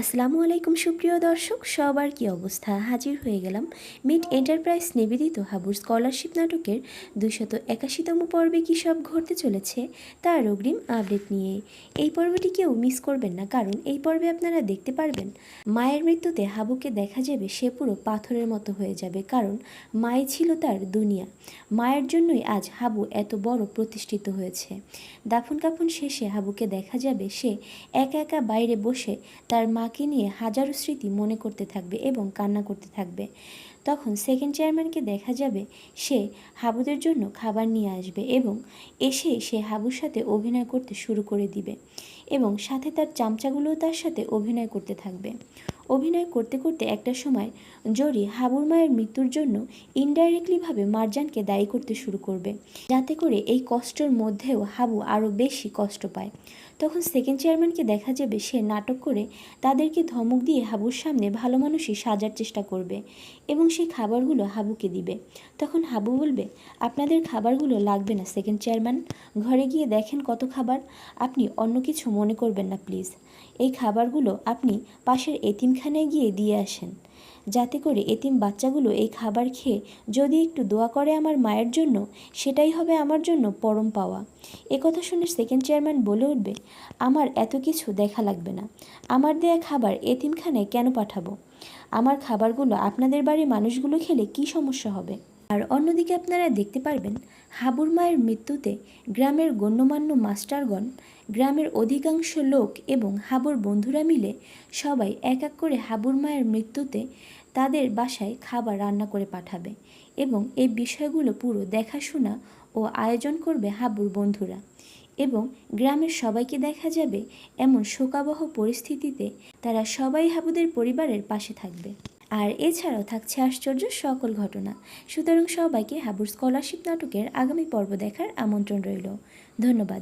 আসসালামু আলাইকুম সুপ্রিয় দর্শক, সবার কি অবস্থা? হাজির হয়ে গেলাম মিট এন্টারপ্রাইজ নিবেদিত হাবুর স্কলারশিপ নাটকের 281তম পর্বে কী সব ঘটতে চলেছে তার অগ্রিম আপডেট নিয়ে। এই পর্বটি কেউ মিস করবেন না, কারণ এই পর্বে আপনারা দেখতে পারবেন মায়ের মৃত্যুতে হাবুকে দেখা যাবে সে পুরো পাথরের মতো হয়ে যাবে, কারণ মাই ছিল তার দুনিয়া। মায়ের জন্যই আজ হাবু এত বড় প্রতিষ্ঠিত হয়েছে। দাফন কাফন শেষে হাবুকে দেখা যাবে সে একা একা বাইরে বসে তার মাকে নিয়ে হাজারো স্মৃতি মনে করতে থাকবে এবং কান্না করতে থাকবে। তখন সেকেন্ড চেয়ারম্যানকে দেখা যাবে সে হাবুদের জন্য খাবার নিয়ে আসবে এবং এসে সে হাবুর সাথে অভিনয় করতে শুরু করে দিবে এবং সাথে তার চামচাগুলোও তার সাথে অভিনয় করতে থাকবে। অভিনয় করতে করতে একটা সময় জরি হাবুর মায়ের মৃত্যুর জন্য ইনডাইরেক্টলিভাবে মারজানকে দায়ী করতে শুরু করবে, যাতে করে এই কষ্টের মধ্যেও হাবু আরও বেশি কষ্ট পায়। তখন সেকেন্ড চেয়ারম্যানকে দেখা যাবে সে নাটক করে তাদেরকে ধমক দিয়ে হাবুর সামনে ভালো মানুষই সাজার চেষ্টা করবে এবং সেই খাবারগুলো হাবুকে দিবে। তখন হাবু বলবে, আপনাদের খাবারগুলো লাগবে না সেকেন্ড চেয়ারম্যান, ঘরে গিয়ে দেখেন কত খাবার, আপনি অন্য কিছু মনে করবেন না প্লিজ। এই খাবারগুলো আপনি পাশের এতিমখানায় গিয়ে দিয়ে আসেন, যাতে করে এতিম বাচ্চাগুলো এই খাবার খেয়ে যদি একটু দোয়া করে আমার মায়ের জন্য, সেটাই হবে আমার জন্য পরম পাওয়া। একথা শুনে সেকেন্ড চেয়ারম্যান বলে উঠবে, আমার এত কিছু দেখা লাগবে না, আমার দেয়া খাবার এতিমখানায় কেন পাঠাবো? আমার খাবারগুলো আপনাদের বাড়ির মানুষগুলো খেলে কি সমস্যা হবে? আর অন্যদিকে আপনারা দেখতে পারবেন হাবুর মায়ের মৃত্যুতে গ্রামের গণ্যমান্য মাস্টারগণ, গ্রামের অধিকাংশ লোক এবং হাবুর বন্ধুরা মিলে সবাই এক এক করে হাবুর মায়ের মৃত্যুতে তাদের বাসায় খাবার রান্না করে পাঠাবে এবং এই বিষয়গুলো পুরো দেখাশোনা ও আয়োজন করবে হাবুর বন্ধুরা। এবং গ্রামের সবাইকে দেখা যাবে এমন শোকাবহ পরিস্থিতিতে তারা সবাই হাবুদের পরিবারের পাশে থাকবে। আর এছাড়াও থাকছে আশ্চর্য সকল ঘটনা। সুতরাং সবাইকে হাবুর স্কলারশিপ নাটকের আগামী পর্ব দেখার আমন্ত্রণ রইল। ধন্যবাদ।